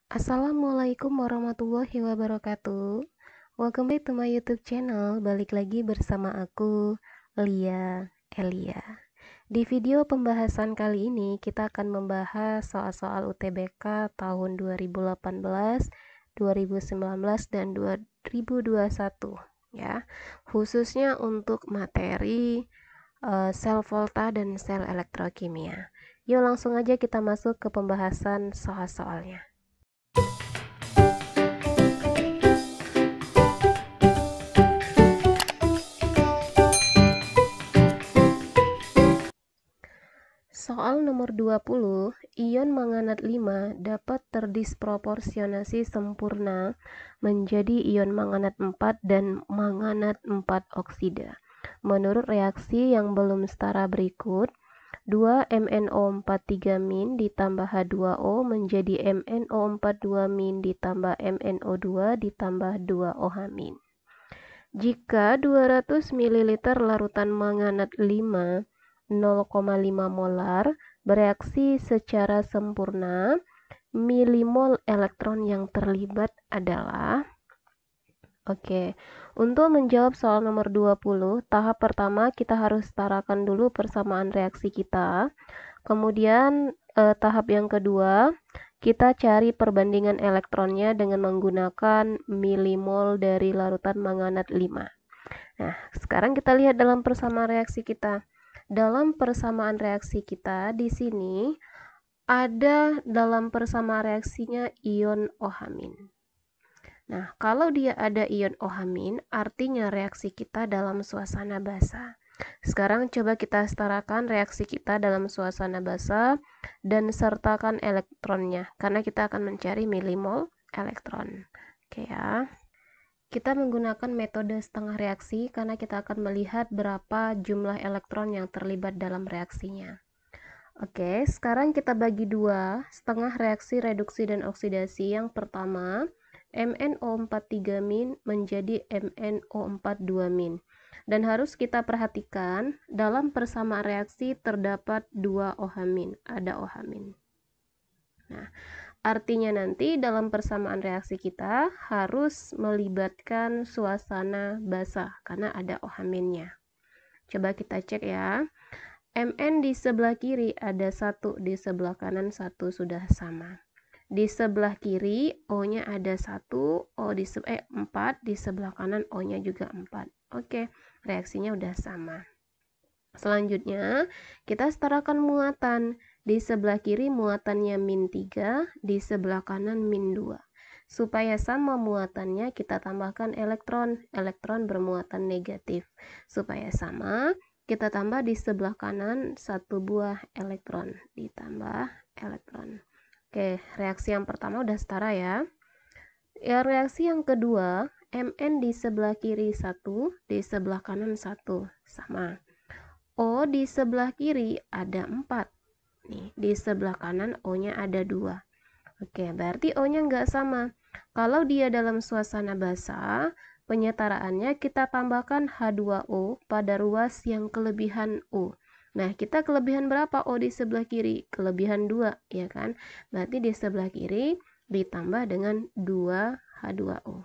Assalamualaikum warahmatullahi wabarakatuh. Welcome back to my YouTube channel. Balik lagi bersama aku, Lia Elia. Di video pembahasan kali ini kita akan membahas soal-soal UTBK tahun 2018, 2019 dan 2021 ya. Khususnya untuk materi sel volta dan sel elektrokimia. Yuk langsung aja kita masuk ke pembahasan soal-soalnya. Soal nomor 20, ion manganat 5 dapat terdisproporsionasi sempurna menjadi ion manganat 4 dan manganat 4 oksida. Menurut reaksi yang belum setara berikut, 2MnO43- ditambah H2O menjadi MnO42- ditambah MnO2 ditambah 2OH-. Jika 200 ml larutan manganat 5 0,5 molar bereaksi secara sempurna, milimol elektron yang terlibat adalah untuk menjawab soal nomor 20, tahap pertama kita harus setarakan dulu persamaan reaksi kita. Kemudian tahap yang kedua, kita cari perbandingan elektronnya dengan menggunakan milimol dari larutan manganat 5. Nah, sekarang kita lihat dalam persamaan reaksi kita. Dalam persamaan reaksi kita di sini ada dalam persamaan reaksinya ion OH-. Nah, kalau dia ada ion OH-, artinya reaksi kita dalam suasana basa. Sekarang coba kita setarakan reaksi kita dalam suasana basa dan sertakan elektronnya, karena kita akan mencari milimol elektron. Oke ya. Kita menggunakan metode setengah reaksi karena kita akan melihat berapa jumlah elektron yang terlibat dalam reaksinya. Oke, sekarang kita bagi dua setengah reaksi reduksi dan oksidasi. Yang pertama, MnO43- menjadi MnO42-. Dan harus kita perhatikan, dalam persamaan reaksi terdapat 2 OH-. Ada OH-. Nah, artinya nanti dalam persamaan reaksi kita harus melibatkan suasana basah karena ada OH-nya. Coba kita cek ya. Mn di sebelah kiri ada 1, di sebelah kanan 1 sudah sama. Di sebelah kiri O-nya ada 1, 4, di sebelah kanan O-nya juga 4. Oke, reaksinya udah sama. Selanjutnya, kita setarakan muatan. Di sebelah kiri muatannya -3, di sebelah kanan -2. Supaya sama muatannya, kita tambahkan elektron. Elektron bermuatan negatif. Supaya sama, kita tambah di sebelah kanan 1 buah elektron. Ditambah elektron. Oke, reaksi yang pertama udah setara ya. Ya, reaksi yang kedua, Mn di sebelah kiri 1, di sebelah kanan 1. Sama. O di sebelah kiri ada 4. Nih, di sebelah kanan O-nya ada 2. Oke, berarti O-nya nggak sama. Kalau dia dalam suasana basah, penyetaraannya kita tambahkan H2O pada ruas yang kelebihan O. Nah, kita kelebihan berapa O di sebelah kiri? Kelebihan 2, ya kan? Berarti di sebelah kiri ditambah dengan 2 H2O.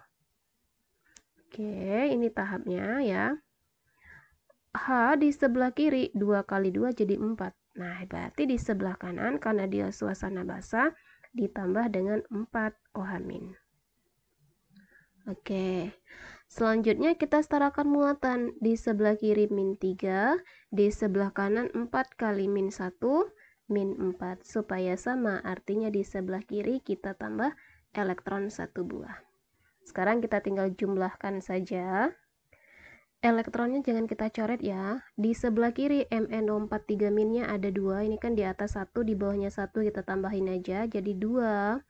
Oke, ini tahapnya ya. H di sebelah kiri 2 kali 2 jadi 4. Nah, berarti di sebelah kanan karena dia suasana basah ditambah dengan 4 OH-. Oke. Selanjutnya kita setarakan muatan. Di sebelah kiri -3, di sebelah kanan 4 kali -1 -4 supaya sama. Artinya di sebelah kiri kita tambah elektron 1 buah. Sekarang kita tinggal jumlahkan saja. Elektronnya jangan kita coret ya. Di sebelah kiri MnO43- ada 2. Ini kan di atas 1, di bawahnya 1, kita tambahin aja. Jadi 2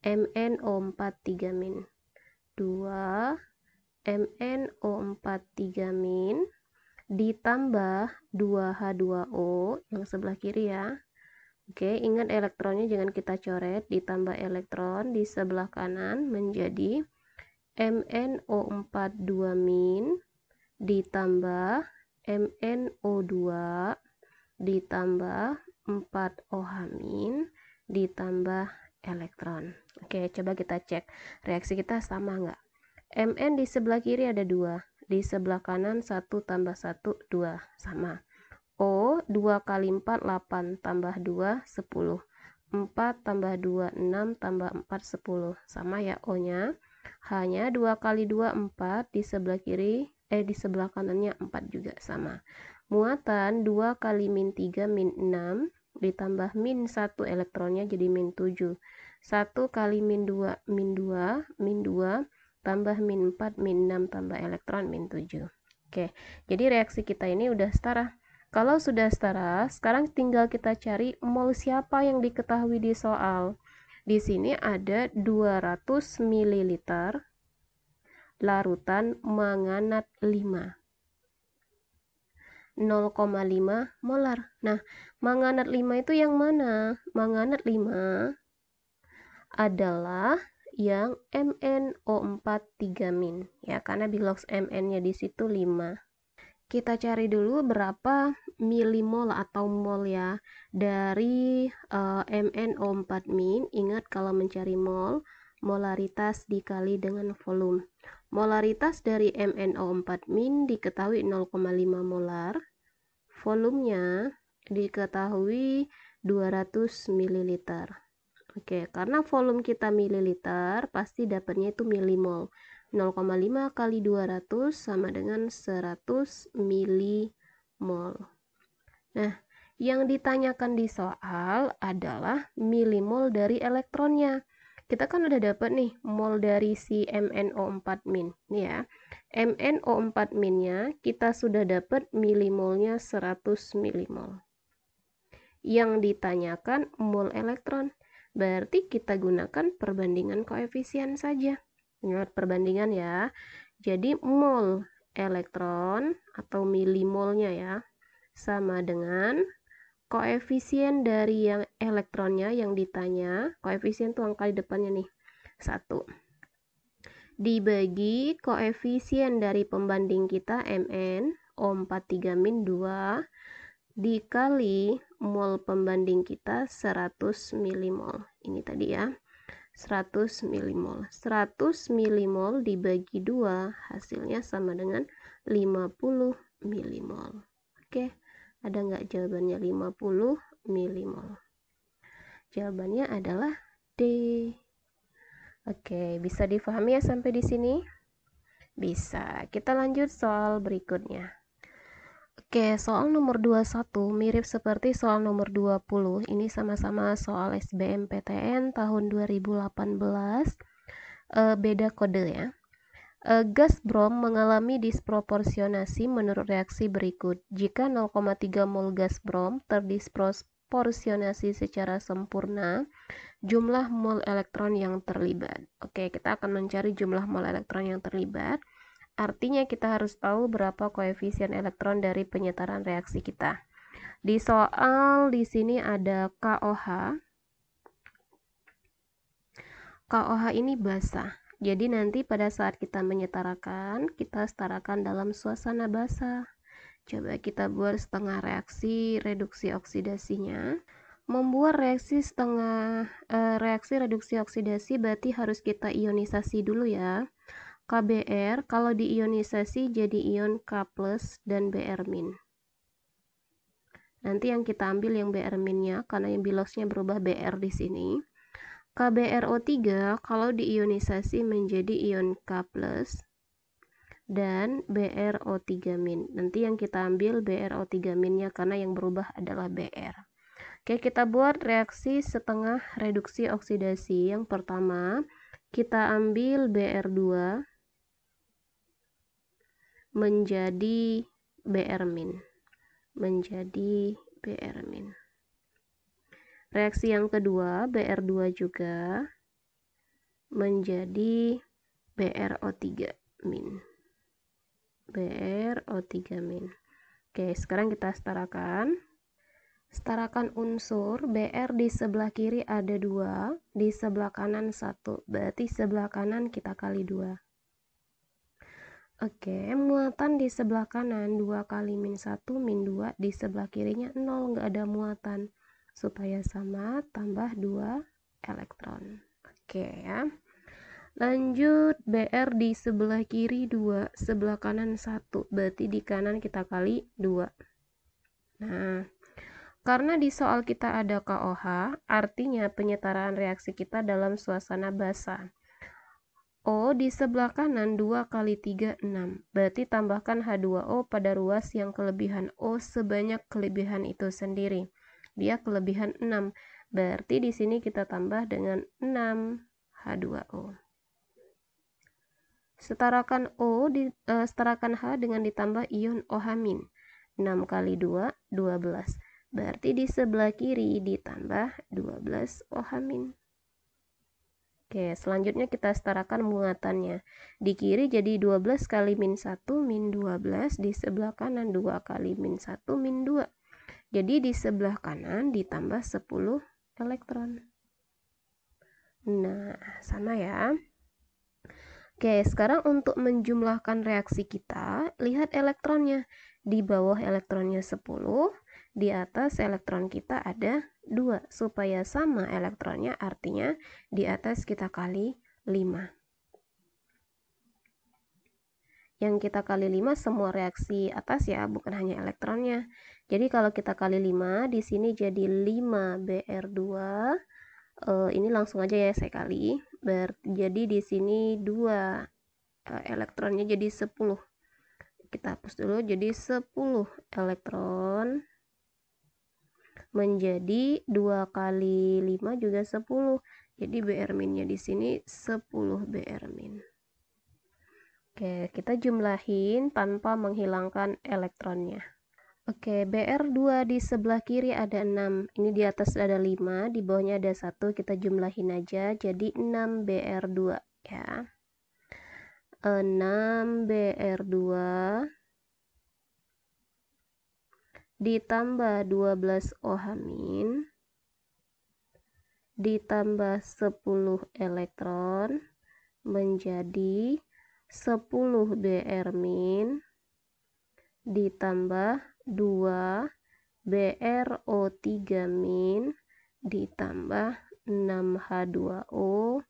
MnO43-. 2 MnO43- ditambah 2H2O yang sebelah kiri ya. Oke, ingat elektronnya jangan kita coret. Ditambah elektron di sebelah kanan menjadi MnO42- ditambah MnO2 ditambah 4OH- ditambah elektron. Oke, coba kita cek reaksi kita sama nggak. Mn di sebelah kiri ada 2, di sebelah kanan 1 tambah 1, 2, sama. O, 2 kali 4, 8, tambah 2, 10. 4 tambah 2, 6, tambah 4, 10. Sama ya O-nya. Hanya 2 kali 2, 4, di sebelah kiri, di sebelah kanannya 4 juga, sama. Muatan 2 kali min 3, min 6, ditambah min 1 elektronnya jadi min 7. 1 kali min 2, min 2, min 2, tambah min 4, min 6, tambah elektron, min 7. Oke, jadi reaksi kita ini udah setara. Kalau sudah setara, sekarang tinggal kita cari mol siapa yang diketahui di soal. Di sini ada 200 ml larutan manganat 5. 0,5 molar. Nah, manganat 5 itu yang mana? Manganat 5 adalah yang MnO4 3-min ya, karena bilox Mn-nya di situ 5. Kita cari dulu berapa milimol atau mol ya dari MnO4-min. Ingat kalau mencari mol, molaritas dikali dengan volume. Molaritas dari MnO4-min diketahui 0,5 molar. Volumenya diketahui 200 ml. Oke, karena volume kita mililiter, pasti dapatnya itu milimol. 0,5 kali 200 sama dengan 100 milimol. Nah, yang ditanyakan di soal adalah milimol dari elektronnya. Kita kan udah dapat nih mol dari si MnO4-min. Nih ya, MnO4-minnya kita sudah dapat milimolnya 100 milimol. Yang ditanyakan mol elektron. Berarti kita gunakan perbandingan koefisien saja. Ingat perbandingan ya. Jadi mol elektron atau milimolnya ya sama dengan koefisien dari yang elektronnya yang ditanya. Koefisien tuh angka di depannya nih, 1. Dibagi koefisien dari pembanding kita Mn O43-min 2 dikali mol pembanding kita 100 milimol. Ini tadi ya. 100 milimol. 100 milimol dibagi 2 hasilnya sama dengan 50 milimol. Oke, ada nggak jawabannya 50 milimol? Jawabannya adalah D. Oke, bisa difahami ya sampai di sini? Bisa. Kita lanjut soal berikutnya. Oke, soal nomor 21 mirip seperti soal nomor 20. Ini sama-sama soal SBMPTN tahun 2018. Beda kode ya. Gas brom mengalami disproporsionasi menurut reaksi berikut. Jika 0,3 mol gas brom terdisproporsionasi secara sempurna, jumlah mol elektron yang terlibat. Oke, kita akan mencari jumlah mol elektron yang terlibat. Artinya kita harus tahu berapa koefisien elektron dari penyetaran reaksi kita. Di soal di sini ada KOH. KOH ini basah. Jadi nanti pada saat kita menyetarakan, kita setarakan dalam suasana basah. Coba kita buat setengah reaksi reduksi oksidasinya. Membuat reaksi reaksi reduksi oksidasi berarti harus kita ionisasi dulu ya. KBr kalau diionisasi jadi ion K+ dan Br-. Nanti yang kita ambil yang Br- karena yang biloxnya berubah Br di sini. KBrO3 kalau diionisasi menjadi ion K+ dan BrO3-. Nanti yang kita ambil BrO3- karena yang berubah adalah Br. Oke, kita buat reaksi setengah reduksi oksidasi. Yang pertama, kita ambil Br2 menjadi Br-. Menjadi Br-. Reaksi yang kedua, Br2 juga menjadi BrO3-. BrO3-. Oke, sekarang kita setarakan. Setarakan unsur. Br di sebelah kiri ada 2, di sebelah kanan 1. Berarti sebelah kanan kita kali 2. Oke, muatan di sebelah kanan 2 kali min 1 min 2, di sebelah kirinya 0, nggak ada muatan. Supaya sama, tambah 2 elektron. Oke ya. Lanjut, BR di sebelah kiri 2, sebelah kanan 1, berarti di kanan kita kali 2. Nah, karena di soal kita ada KOH, artinya penyetaraan reaksi kita dalam suasana basah. O di sebelah kanan 2 kali 3, 6. Berarti tambahkan H2O pada ruas yang kelebihan O sebanyak kelebihan itu sendiri. Dia kelebihan 6. Berarti di sini kita tambah dengan 6 H2O. Setarakan setarakan H dengan ditambah ion OH-. 6 kali 2, 12. Berarti di sebelah kiri ditambah 12 OH-. Oke, selanjutnya kita setarakan muatannya. Di kiri jadi 12 kali min 1 min 12, di sebelah kanan 2 kali min 1 min 2. Jadi di sebelah kanan ditambah 10 elektron. Nah, sama ya. Oke, sekarang untuk menjumlahkan reaksi kita, lihat elektronnya. Di bawah elektronnya 10, di atas elektron kita ada 2. Supaya sama elektronnya, artinya di atas kita kali 5. Yang kita kali 5 semua reaksi atas ya, bukan hanya elektronnya. Jadi kalau kita kali 5, di sini jadi 5 Br2. Ini langsung aja ya saya kali. Jadi di sini 2 elektronnya jadi 10. Kita hapus dulu, jadi 10 elektron menjadi 2 kali 5 juga 10. Jadi Br-nya di sini 10 Br-. Oke, kita jumlahin tanpa menghilangkan elektronnya. Oke, BR2 di sebelah kiri ada 6. Ini di atas ada 5, di bawahnya ada 1. Kita jumlahin aja, jadi 6 BR2 ya. 6 BR2 ditambah 12 OH- ditambah 10 elektron menjadi 10 Br- ditambah 2 BrO3- ditambah 6 H2O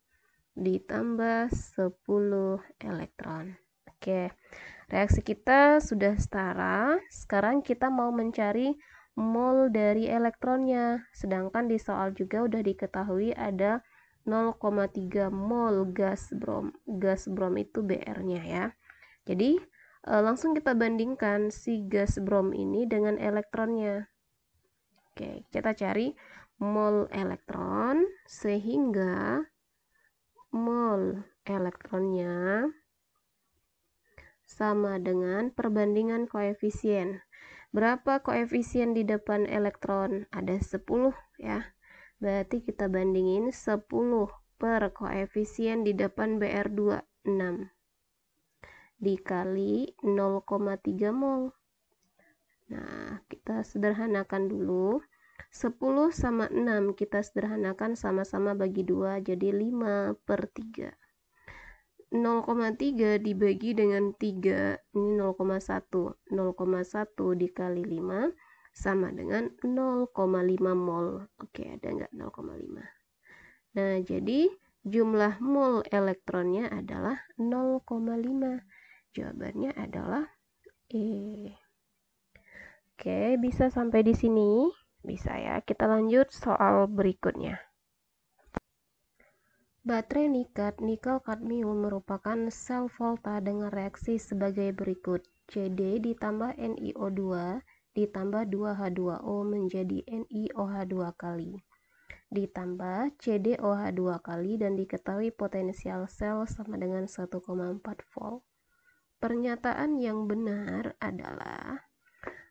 ditambah 10 elektron. Oke, reaksi kita sudah setara. Sekarang kita mau mencari mol dari elektronnya. Sedangkan di soal juga udah diketahui ada 0,3 mol gas brom. Gas brom itu Br-nya ya. Jadi langsung kita bandingkan si gas brom ini dengan elektronnya. Oke, kita cari mol elektron sehingga mol elektronnya sama dengan perbandingan koefisien. Berapa koefisien di depan elektron? Ada 10 ya. Berarti kita bandingin 10 per koefisien di depan Br2, 6. Dikali 0,3 mol. Nah, kita sederhanakan dulu. 10 sama 6 kita sederhanakan sama-sama bagi 2, jadi 5 per 3. 0,3 dibagi dengan 3, ini 0,1. 0,1 dikali 5 sama dengan 0,5 mol. Oke, ada nggak 0,5? Nah, jadi jumlah mol elektronnya adalah 0,5. Jawabannya adalah E. Oke, bisa sampai di sini? Bisa ya. Kita lanjut soal berikutnya. Baterai nikel kadmium merupakan sel volta dengan reaksi sebagai berikut. CD ditambah NiO2 ditambah 2H2O menjadi NiOH2 kali. Ditambah CdOH2 kali dan diketahui potensial sel sama dengan 1,4 volt. Pernyataan yang benar adalah,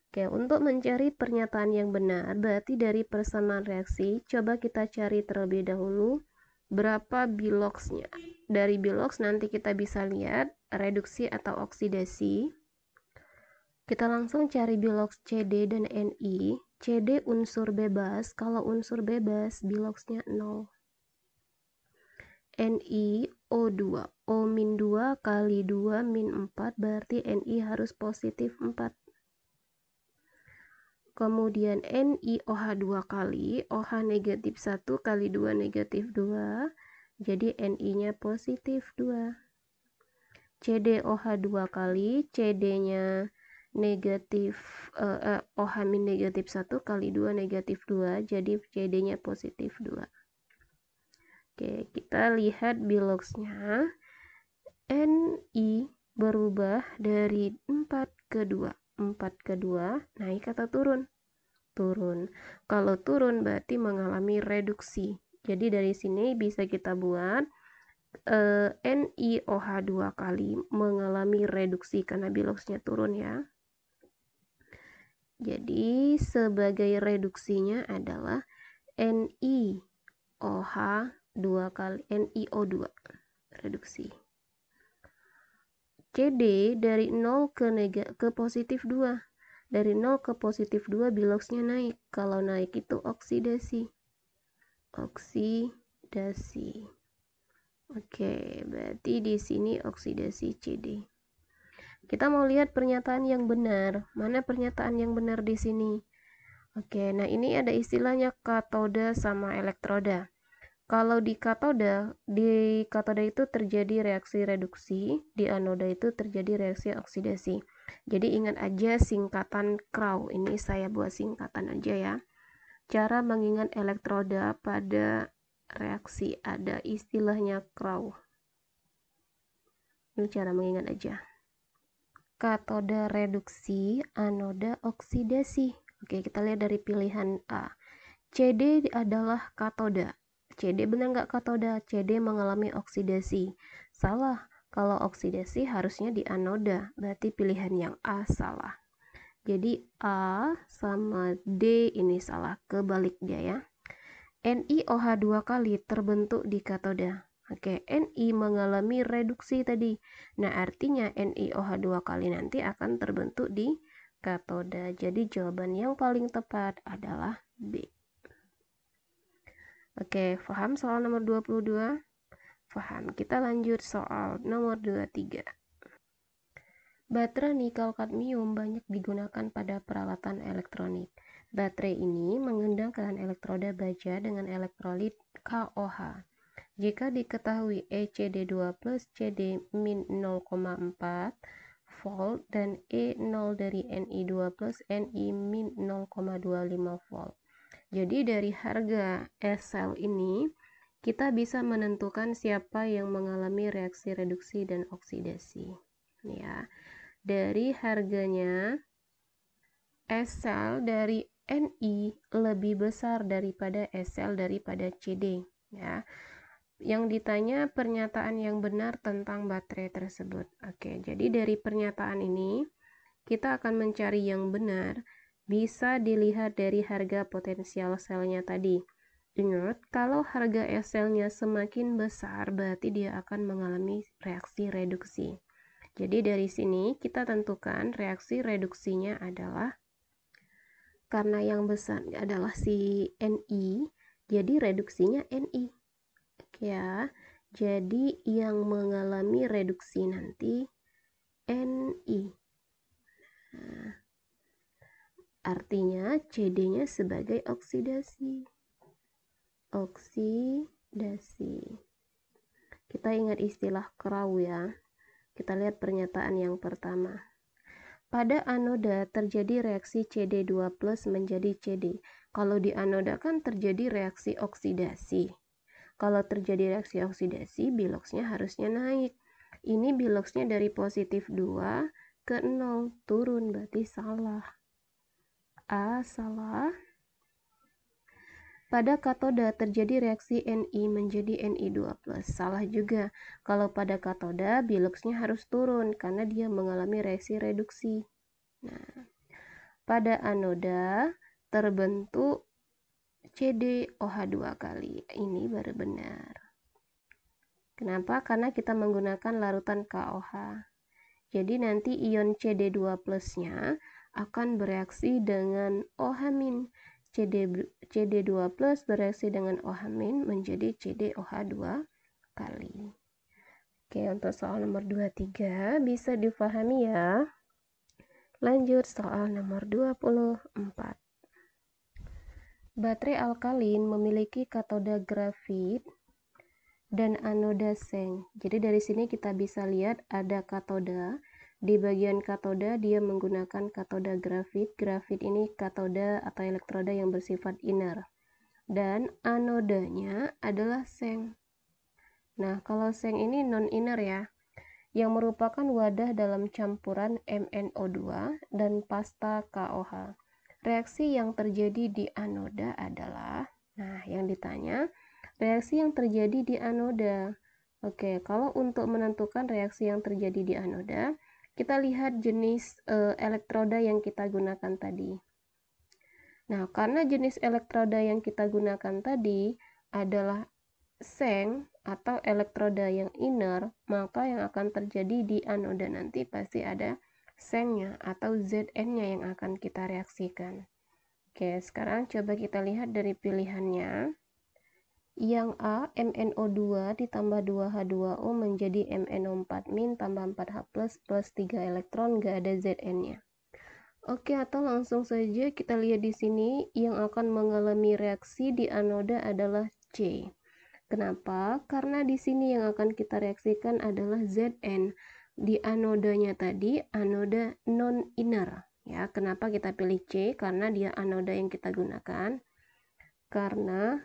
oke, untuk mencari pernyataan yang benar, berarti dari persamaan reaksi, coba kita cari terlebih dahulu berapa biloxnya. Dari bilox nanti kita bisa lihat reduksi atau oksidasi. Kita langsung cari bilox CD dan Ni. CD unsur bebas, kalau unsur bebas biloxnya 0. Ni O2, O-2 kali 2 min 4, berarti Ni harus positif 4. Kemudian NiOH2 kali, OH negatif 1 kali 2 negatif 2, Jadi Ni-nya positif 2. CdOH 2 kali, CD-nya negatif, OH min negatif 1 kali 2 negatif 2, jadi CD-nya positif 2. Oke, kita lihat biloxnya. Ni berubah dari 4 ke 2. 4 ke 2 naik atau turun? Turun. Kalau turun berarti mengalami reduksi. Jadi dari sini bisa kita buat NiOH 2 kali mengalami reduksi karena biloxnya turun ya. Jadi sebagai reduksinya adalah NiOH 2 kali NiO2 reduksi. CD dari 0 ke positif 2. Dari 0 ke positif 2 biloxnya naik. Kalau naik itu oksidasi. Oksidasi. Oke, berarti di sini oksidasi CD. Kita mau lihat pernyataan yang benar. Mana pernyataan yang benar di sini? Oke, nah ini ada istilahnya katoda sama elektroda. Kalau di katoda itu terjadi reaksi reduksi, di anoda itu terjadi reaksi oksidasi. Jadi ingat aja singkatan CRAW. Ini saya buat singkatan aja ya. Cara mengingat elektroda pada reaksi ada istilahnya CRAW. Ini cara mengingat aja. Katoda reduksi, anoda oksidasi. Oke, kita lihat dari pilihan A. CD adalah katoda. CD benar nggak katoda? CD mengalami oksidasi. Salah. Kalau oksidasi harusnya di anoda. Berarti pilihan yang A salah. Jadi A sama D ini salah. Kebalik dia ya. NiOH 2 kali terbentuk di katoda. Oke, Ni mengalami reduksi tadi. Nah, artinya NiOH 2 kali nanti akan terbentuk di katoda. Jadi jawaban yang paling tepat adalah B. Oke, paham soal nomor 22? Paham. Kita lanjut soal nomor 23. Baterai nikel kadmium banyak digunakan pada peralatan elektronik. Baterai ini menggunakan elektroda baja dengan elektrolit KOH. Jika diketahui ECD2 plus CD min 0,4 volt dan E0 dari Ni2 plus Ni min 0,25 volt. Jadi dari harga S-cell ini kita bisa menentukan siapa yang mengalami reaksi reduksi dan oksidasi. Ya. Dari harganya S-cell dari Ni lebih besar daripada S-cell daripada CD ya. Yang ditanya pernyataan yang benar tentang baterai tersebut. Oke, jadi dari pernyataan ini kita akan mencari yang benar. Bisa dilihat dari harga potensial selnya tadi. Ingat, kalau harga S-selnya semakin besar berarti dia akan mengalami reaksi reduksi. Jadi dari sini kita tentukan reaksi reduksinya adalah karena yang besar adalah si Ni, jadi reduksinya Ni. Ya, jadi yang mengalami reduksi nanti Ni. Nah, artinya CD-nya sebagai oksidasi. Oksidasi. Kita ingat istilah CRAW ya. Kita lihat pernyataan yang pertama. Pada anoda terjadi reaksi CD2 plus menjadi CD. Kalau di anoda kan terjadi reaksi oksidasi. Kalau terjadi reaksi oksidasi, biloxnya harusnya naik. Ini biloxnya dari positif 2 ke 0. Turun, berarti salah. A salah. Pada katoda terjadi reaksi Ni menjadi Ni2+. Salah juga. Kalau pada katoda biloxnya harus turun karena dia mengalami reaksi reduksi. Nah, pada anoda terbentuk CdOH 2 kali. Ini baru benar. Kenapa? Karena kita menggunakan larutan KOH. Jadi nanti ion CD2 plusnya akan bereaksi dengan OH-. CD2 plus bereaksi dengan OH- menjadi CdOH 2 kali. Oke, untuk soal nomor 23 bisa difahami ya. Lanjut soal nomor 24. Baterai alkalin memiliki katoda grafit dan anoda seng. Jadi dari sini kita bisa lihat ada katoda. Di bagian katoda dia menggunakan katoda grafit. Grafit ini katoda atau elektroda yang bersifat inner. Dan anodanya adalah seng. Nah, kalau seng ini non-inner ya, yang merupakan wadah dalam campuran MnO2 dan pasta KOH. Reaksi yang terjadi di anoda adalah, nah yang ditanya, reaksi yang terjadi di anoda. Oke, kalau untuk menentukan reaksi yang terjadi di anoda, kita lihat jenis elektroda yang kita gunakan tadi. Nah, karena jenis elektroda yang kita gunakan tadi adalah seng atau elektroda yang inner, maka yang akan terjadi di anoda nanti pasti ada sengnya atau Zn-nya yang akan kita reaksikan. Oke, sekarang coba kita lihat dari pilihannya. Yang A, MnO2 ditambah 2H2O menjadi MnO4- tambah 4H+ plus 3 elektron, gak ada Zn-nya. Oke, atau langsung saja kita lihat di sini yang akan mengalami reaksi di anoda adalah C. Kenapa? Karena di sini yang akan kita reaksikan adalah Zn. Di anodanya tadi anoda non-inner. Ya, kenapa kita pilih C? Karena dia anoda yang kita gunakan. Karena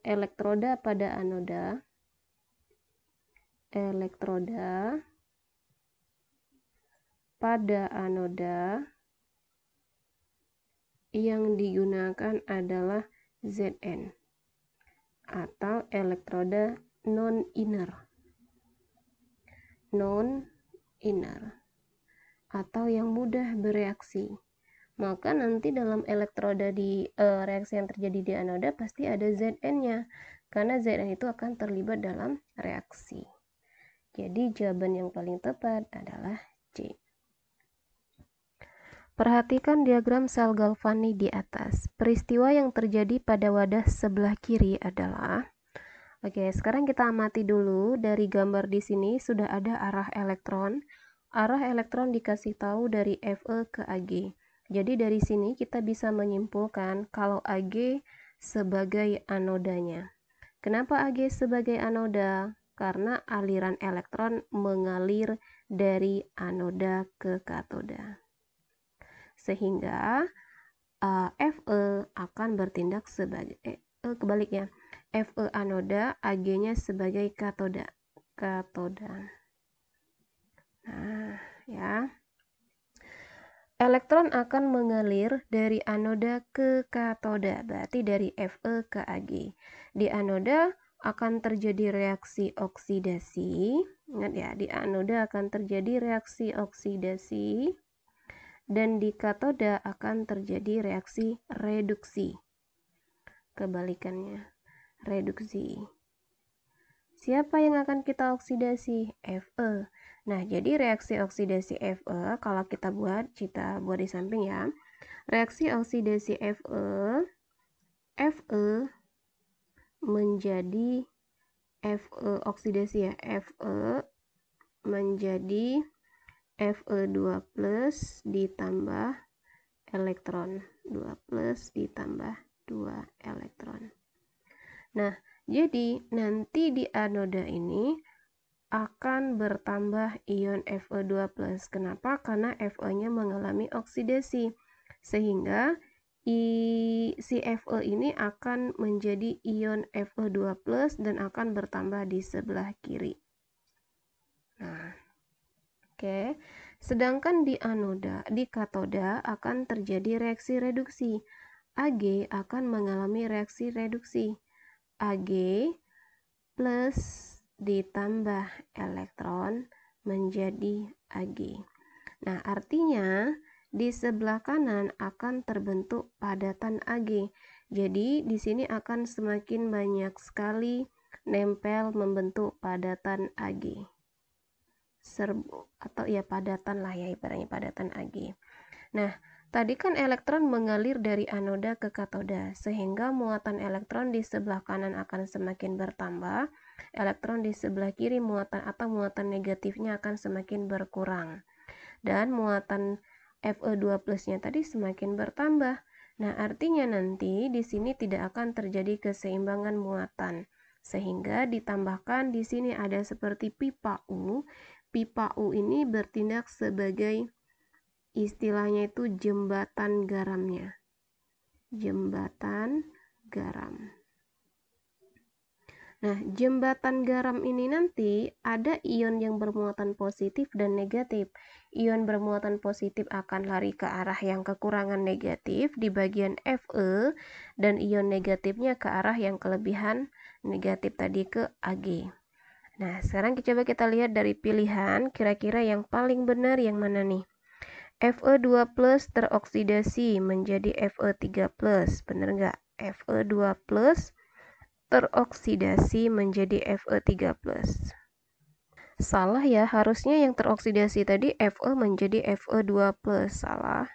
elektroda pada anoda yang digunakan adalah Zn atau elektroda non-inner atau yang mudah bereaksi. Maka nanti dalam elektroda di reaksi yang terjadi di anoda pasti ada Zn-nya, karena Zn itu akan terlibat dalam reaksi. Jadi jawaban yang paling tepat adalah C. Perhatikan diagram sel galvanik di atas. Peristiwa yang terjadi pada wadah sebelah kiri adalah, oke, sekarang kita amati dulu dari gambar di sini sudah ada arah elektron. Arah elektron dikasih tahu dari Fe ke Ag. Jadi dari sini kita bisa menyimpulkan kalau Ag sebagai anodanya. Kenapa Ag sebagai anoda? Karena aliran elektron mengalir dari anoda ke katoda. Sehingga Fe akan bertindak sebagai kebaliknya. Fe anoda, Ag-nya sebagai katoda. Nah, ya. Elektron akan mengalir dari anoda ke katoda, berarti dari Fe ke Ag. Di anoda akan terjadi reaksi oksidasi. Ingat ya, di anoda akan terjadi reaksi oksidasi. Dan di katoda akan terjadi reaksi reduksi. Kebalikannya, reduksi. Siapa yang akan kita oksidasi? Fe. Nah, jadi reaksi oksidasi Fe, kalau kita buat di samping ya. Reaksi oksidasi Fe menjadi oksidasi ya, Fe menjadi Fe2+ ditambah elektron. 2+ ditambah 2 elektron. Nah, jadi nanti di anoda ini akan bertambah ion Fe2+. Kenapa? Karena Fe-nya mengalami oksidasi. Sehingga si Fe ini akan menjadi ion Fe2+ dan akan bertambah di sebelah kiri. Nah, oke. Sedangkan di anoda, di katoda akan terjadi reaksi reduksi. Ag akan mengalami reaksi reduksi. Ag plus ditambah elektron menjadi Ag. Nah, artinya di sebelah kanan akan terbentuk padatan Ag. Jadi di sini akan semakin banyak sekali nempel membentuk padatan Ag. Atau ya padatan lah ya, ibaratnya padatan Ag. Nah, tadi kan elektron mengalir dari anoda ke katoda, sehingga muatan elektron di sebelah kanan akan semakin bertambah, elektron di sebelah kiri muatan negatifnya akan semakin berkurang, dan muatan Fe2+-nya tadi semakin bertambah. Nah, artinya nanti di sini tidak akan terjadi keseimbangan muatan. Sehingga ditambahkan di sini ada seperti pipa U. Pipa U ini bertindak sebagai istilahnya itu jembatan garamnya. Jembatan garam. Nah, jembatan garam ini nanti ada ion yang bermuatan positif dan negatif. Ion bermuatan positif akan lari ke arah yang kekurangan negatif di bagian Fe, dan ion negatifnya ke arah yang kelebihan negatif tadi ke Ag. Nah, sekarang coba kita lihat dari pilihan, kira-kira yang paling benar yang mana nih? Fe2 plus teroksidasi menjadi Fe3 plus, bener nggak? Fe2 plus teroksidasi menjadi Fe3+. Salah ya, harusnya yang teroksidasi tadi Fe menjadi Fe2+. Salah.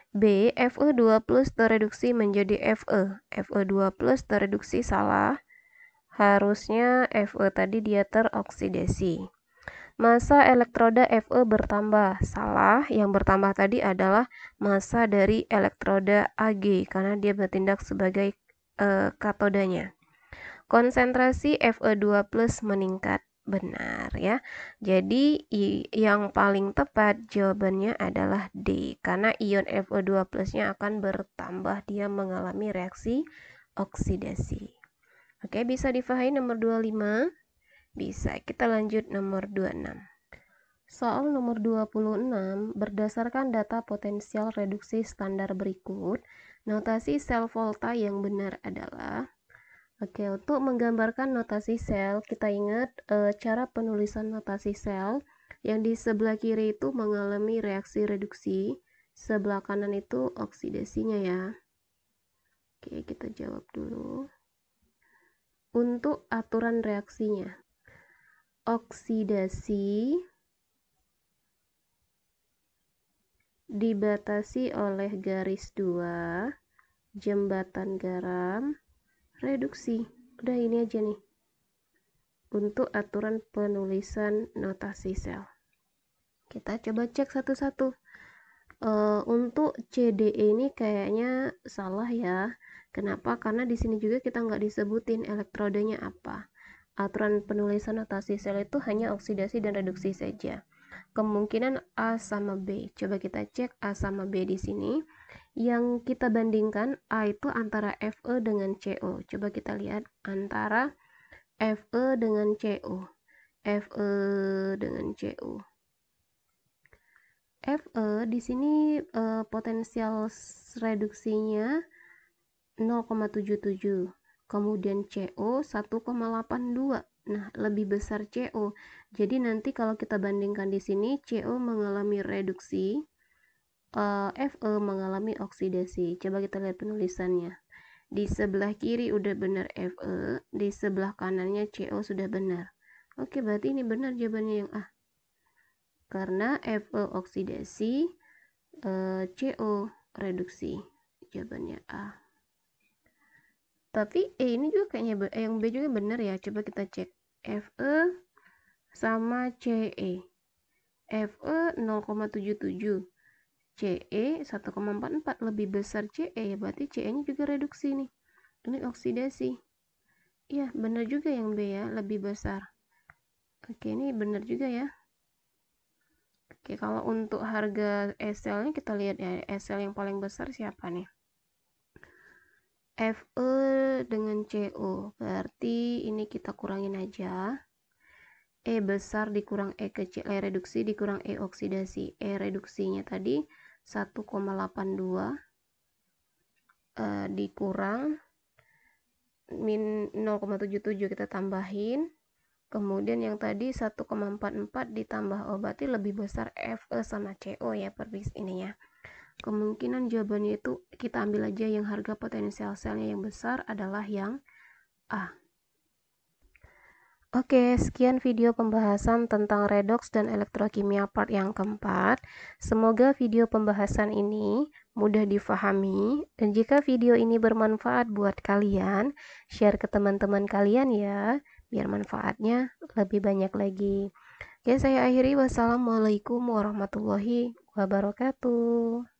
B, Fe2+ tereduksi menjadi Fe. Fe2+ tereduksi, salah. Harusnya Fe tadi dia teroksidasi. Massa elektroda Fe bertambah. Salah, yang bertambah tadi adalah massa dari elektroda Ag karena dia bertindak sebagai katodanya. Konsentrasi Fe2+ meningkat. Benar ya. Jadi yang paling tepat jawabannya adalah D, karena ion Fe2+-nya akan bertambah, dia mengalami reaksi oksidasi. Oke, bisa difahami nomor 25? Bisa. Kita lanjut nomor 26. Soal nomor 26, berdasarkan data potensial reduksi standar berikut, notasi sel volta yang benar adalah. Oke, untuk menggambarkan notasi sel, kita ingat cara penulisan notasi sel. Yang di sebelah kiri itu mengalami reaksi reduksi, sebelah kanan itu oksidasinya ya. Oke, kita jawab dulu. Untuk aturan reaksinya, oksidasi dibatasi oleh garis 2, jembatan garam, reduksi. Udah ini aja nih untuk aturan penulisan notasi sel. Kita coba cek satu-satu. Untuk CDE ini kayaknya salah ya. Kenapa? Karena di sini juga kita nggak disebutin elektrodanya apa. Aturan penulisan notasi sel itu hanya oksidasi dan reduksi saja. Kemungkinan A sama B. Coba kita cek A sama B di sini. Yang kita bandingkan A itu antara Fe dengan CO. Coba kita lihat antara Fe dengan CO. Fe dengan CO. Fe di sini potensial reduksinya 0,77. Kemudian CO 1,82. Nah, lebih besar CO. Jadi nanti kalau kita bandingkan di sini, CO mengalami reduksi, Fe mengalami oksidasi. Coba kita lihat penulisannya. Di sebelah kiri udah benar Fe, di sebelah kanannya CO sudah benar. Oke, berarti ini benar jawabannya yang A. Karena Fe oksidasi, CO reduksi. Jawabannya A. Tapi ini juga kayaknya yang B juga benar ya. Coba kita cek. Fe sama CE. Fe 0,77. CE 1,44, lebih besar CE ya, berarti CE-nya juga reduksi nih. Ini oksidasi. Iya, benar juga yang B ya, lebih besar. Oke, ini benar juga ya. Oke, kalau untuk harga SL-nya kita lihat ya, SL yang paling besar siapa nih? Fe dengan CO, berarti ini kita kurangin aja. E besar dikurang E kecil, E reduksi dikurang E oksidasi. E reduksinya tadi 1,82 dikurang min 0,77 kita tambahin. Kemudian yang tadi 1,44 ditambah O, berarti lebih besar Fe sama CO ya perbis ini ya. Kemungkinan jawabannya itu kita ambil aja yang harga potensial selnya yang besar adalah yang A. Oke, sekian video pembahasan tentang redoks dan elektrokimia part yang keempat. Semoga video pembahasan ini mudah difahami, dan jika video ini bermanfaat buat kalian, share ke teman-teman kalian ya, biar manfaatnya lebih banyak lagi. Oke, saya akhiri. Wassalamualaikum warahmatullahi wabarakatuh.